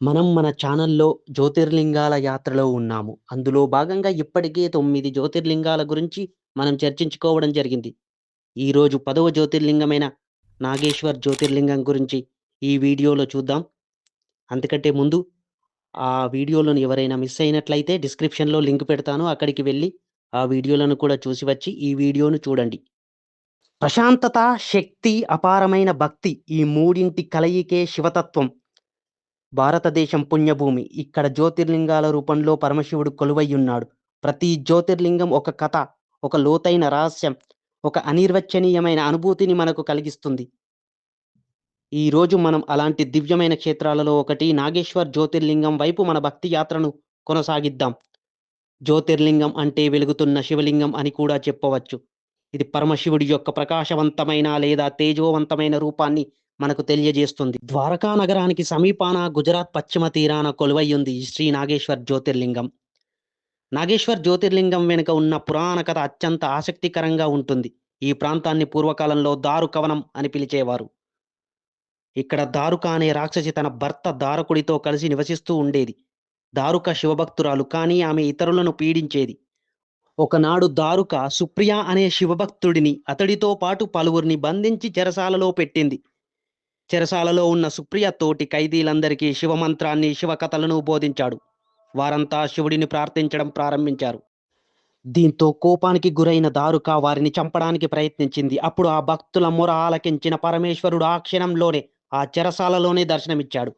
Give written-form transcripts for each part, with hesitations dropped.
మన ఛానల్‌లో జ్యోతిర్లింగాల యాత్రలో ఉన్నాము. అందులో భాగంగా ఇప్పటికే 9 జ్యోతిర్లింగాల గురించి మనం చర్చించుకోవడం జరిగింది. ఈరోజు 10వ జ్యోతిర్లింగమైన నాగేశ్వర్ జ్యోతిర్లింగం గురించి ఈ వీడియోలో చూద్దాం. అంతకంటే ముందు ఆ వీడియోలను ఎవరైనా మిస్ అయినట్లయితే డిస్క్రిప్షన్‌లో లింక్ పెడతాను. అక్కడికి వెళ్లి ఆ వీడియోలను కూడా చూసి వచ్చి ఈ వీడియోను చూడండి. ప్రశాంతత, శక్తి, అపారమైన భక్తి ఈ మూడింటి కలయికే శివతత్వం. భారతదేశం పుణ్యభూమి. ఇక్కడ జ్యోతిర్లింగాల రూపంలో పరమశివుడు కొలువయ్యున్నాడు. ప్రతి జ్యోతిర్లింగం ఒక కథ, ఒక లోతైన రహస్యం, ఒక అనిర్వచనీయమైన అనుభూతిని మనకు కలిగిస్తుంది. ఈరోజు మనం అలాంటి దివ్యమైన క్షేత్రాలలో ఒకటి నాగేశ్వర్ జ్యోతిర్లింగం వైపు మన భక్తి యాత్రను కొనసాగిద్దాం. జ్యోతిర్లింగం అంటే వెలుగుతున్న శివలింగం అని కూడా చెప్పవచ్చు. ఇది పరమశివుడి యొక్క ప్రకాశవంతమైన లేదా తేజోవంతమైన రూపాన్ని మనకు తెలియజేస్తుంది. ద్వారకా నగరానికి సమీపాన గుజరాత్ పశ్చిమ తీరాన కొలువయ్యుంది ఈ శ్రీ నాగేశ్వర్ జ్యోతిర్లింగం. నాగేశ్వర్ జ్యోతిర్లింగం వెనుక ఉన్న పురాణ కథ అత్యంత ఆసక్తికరంగా ఉంటుంది. ఈ ప్రాంతాన్ని పూర్వకాలంలో దారుకవనం అని పిలిచేవారు. ఇక్కడ దారుక అనే రాక్షసి తన భర్త దారకుడితో కలిసి నివసిస్తూ ఉండేది. దారుక శివభక్తురాలు, కానీ ఆమె ఇతరులను పీడించేది. ఒకనాడు దారుక సుప్రియ అనే శివభక్తుడిని అతడితో పాటు పలువురిని బంధించి చెరసాలలో పెట్టింది. చెరసాలలో ఉన్న సుప్రియ తోటి ఖైదీలందరికీ శివమంత్రాన్ని, శివకథలను బోధించాడు. వారంతా శివుడిని ప్రార్థించడం ప్రారంభించారు. దీంతో కోపానికి గురైన దారుక వారిని చంపడానికి ప్రయత్నించింది. అప్పుడు ఆ భక్తుల మొర ఆలకించిన పరమేశ్వరుడు ఆ క్షణంలోనే ఆ చెరసాలలోనే దర్శనమిచ్చాడు.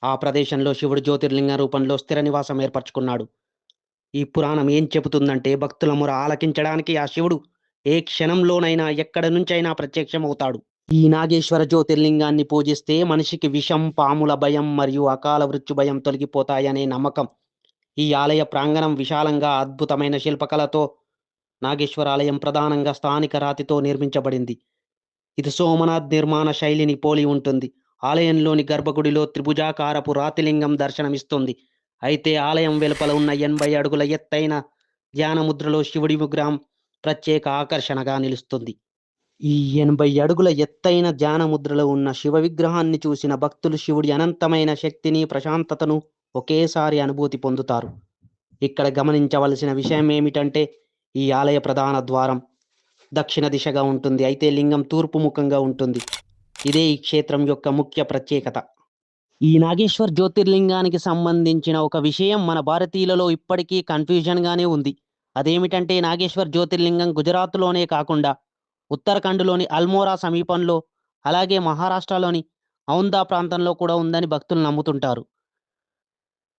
ఆ ప్రదేశంలో శివుడు జ్యోతిర్లింగ రూపంలో స్థిర నివాసం ఏర్పరచుకున్నాడు. ఈ పురాణం ఏం చెబుతుందంటే భక్తుల మొర ఆలకించడానికి ఆ శివుడు ఏ క్షణంలోనైనా ఎక్కడి నుంచైనా ప్రత్యక్షమవుతాడు. ఈ నాగేశ్వర జ్యోతిర్లింగాన్ని పూజిస్తే మనిషికి విషం, పాముల భయం మరియు అకాల మృత్యు భయం తొలగిపోతాయనే నమ్మకం. ఈ ఆలయ ప్రాంగణం విశాలంగా అద్భుతమైన శిల్పకళతో నాగేశ్వర ఆలయం ప్రధానంగా స్థానిక రాతితో నిర్మించబడింది. ఇది సోమనాథ్ నిర్మాణ శైలిని పోలి ఉంటుంది. ఆలయంలోని గర్భగుడిలో త్రిభుజాకారపు రాతిలింగం దర్శనమిస్తుంది. అయితే ఆలయం వెలుపల ఉన్న 80 అడుగుల ఎత్తైన ధ్యానముద్రలో శివుడి విగ్రహం ప్రత్యేక ఆకర్షణగా నిలుస్తుంది. ఈ 80 అడుగుల ఎత్తైన ధ్యానముద్రలో ఉన్న శివ విగ్రహాన్ని చూసిన భక్తులు శివుడి అనంతమైన శక్తిని, ప్రశాంతతను ఒకేసారి అనుభూతి పొందుతారు. ఇక్కడ గమనించవలసిన విషయం ఏమిటంటే ఈ ఆలయ ప్రధాన ద్వారం దక్షిణ దిశగా ఉంటుంది. అయితే లింగం తూర్పు ముఖంగా ఉంటుంది. ఇదే ఈ క్షేత్రం యొక్క ముఖ్య ప్రత్యేకత. ఈ నాగేశ్వర్ జ్యోతిర్లింగానికి సంబంధించిన ఒక విషయం మన భారతీయులలో ఇప్పటికీ కన్ఫ్యూజన్‌గానే ఉంది. అదేమిటంటే నాగేశ్వర్ జ్యోతిర్లింగం గుజరాత్‌లోనే కాకుండా ఉత్తరాఖండ్‌లోని అల్మోరా సమీపంలో, అలాగే మహారాష్ట్రలోని ఔంధా ప్రాంతంలో కూడా ఉందని భక్తులు నమ్ముతుంటారు.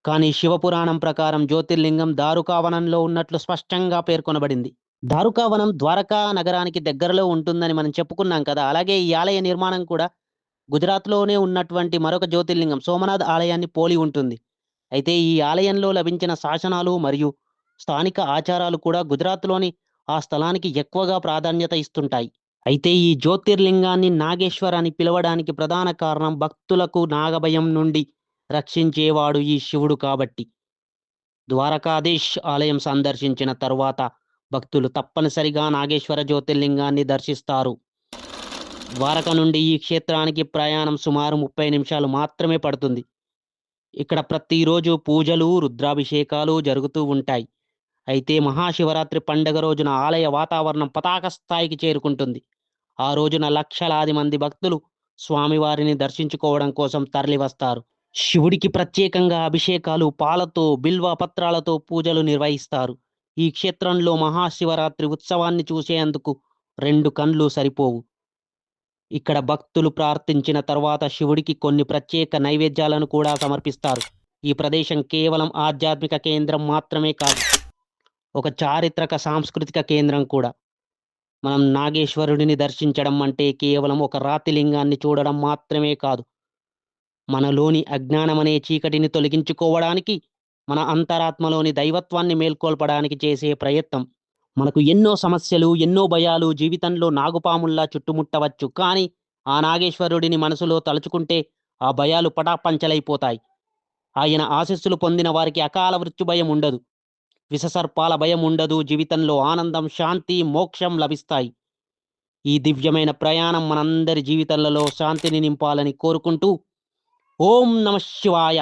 కానీ శివపురాణం ప్రకారం జ్యోతిర్లింగం దారుకావనంలో ఉన్నట్లు స్పష్టంగా పేర్కొనబడింది. దారుకావనం ద్వారకా నగరానికి దగ్గరలో ఉంటుందని మనం చెప్పుకున్నాం కదా! అలాగే ఈ ఆలయ నిర్మాణం కూడా గుజరాత్‌లోనే ఉన్నటువంటి మరొక జ్యోతిర్లింగం సోమనాథ్ ఆలయాన్ని పోలి ఉంటుంది. అయితే ఈ ఆలయంలో లభించిన శాసనాలు మరియు స్థానిక ఆచారాలు కూడా గుజరాత్‌లోని ఆ స్థలానికి ఎక్కువగా ప్రాధాన్యత ఇస్తుంటాయి. అయితే ఈ జ్యోతిర్లింగాన్ని నాగేశ్వర్ అని పిలవడానికి ప్రధాన కారణం భక్తులకు నాగభయం నుండి రక్షించేవాడు ఈ శివుడు కాబట్టి. ద్వారకాధీశ్ ఆలయం సందర్శించిన తరువాత భక్తులు తప్పనిసరిగా నాగేశ్వర జ్యోతిర్లింగాన్ని దర్శిస్తారు. ద్వారక నుండి ఈ క్షేత్రానికి ప్రయాణం సుమారు 30 నిమిషాలు మాత్రమే పడుతుంది. ఇక్కడ ప్రతిరోజు పూజలు, రుద్రాభిషేకాలు జరుగుతూ ఉంటాయి. అయితే మహాశివరాత్రి పండగ రోజున ఆలయ వాతావరణం పతాక స్థాయికి చేరుకుంటుంది. ఆ రోజున లక్షలాది మంది భక్తులు స్వామివారిని దర్శించుకోవడం కోసం తరలివస్తారు. శివుడికి ప్రత్యేకంగా అభిషేకాలు, పాలతో, బిల్వ పత్రాలతో పూజలు నిర్వహిస్తారు. ఈ క్షేత్రంలో మహాశివరాత్రి ఉత్సవాన్ని చూసేందుకు 2 కండ్లు సరిపోవు. ఇక్కడ భక్తులు ప్రార్థించిన తర్వాత శివుడికి కొన్ని ప్రత్యేక నైవేద్యాలను కూడా సమర్పిస్తారు. ఈ ప్రదేశం కేవలం ఆధ్యాత్మిక కేంద్రం మాత్రమే కాదు, ఒక చారిత్రక సాంస్కృతిక కేంద్రం కూడా. మనం నాగేశ్వరుడిని దర్శించడం అంటే కేవలం ఒక రాతి లింగాన్ని చూడడం మాత్రమే కాదు. మనలోని అజ్ఞానమనే చీకటిని తొలగించుకోవడానికి, మన అంతరాత్మలోని దైవత్వాన్ని మేల్కొల్పడానికి చేసే ప్రయత్నం. మనకు ఎన్నో సమస్యలు, ఎన్నో భయాలు జీవితంలో నాగుపాముల్లా చుట్టుముట్టవచ్చు. కానీ ఆ నాగేశ్వరుడిని మనసులో తలుచుకుంటే ఆ భయాలు పటాపంచలైపోతాయి. ఆయన ఆశీస్సులు పొందిన వారికి అకాల మృత్యు భయం ఉండదు. విషసర్పాల భయం ఉండదు. జీవితంలో ఆనందం, శాంతి, మోక్షం లభిస్తాయి. ఈ దివ్యమైన ప్రయాణం మనందరి జీవితాలలో శాంతిని నింపాలని కోరుకుంటూ ఓం నమః శివాయ.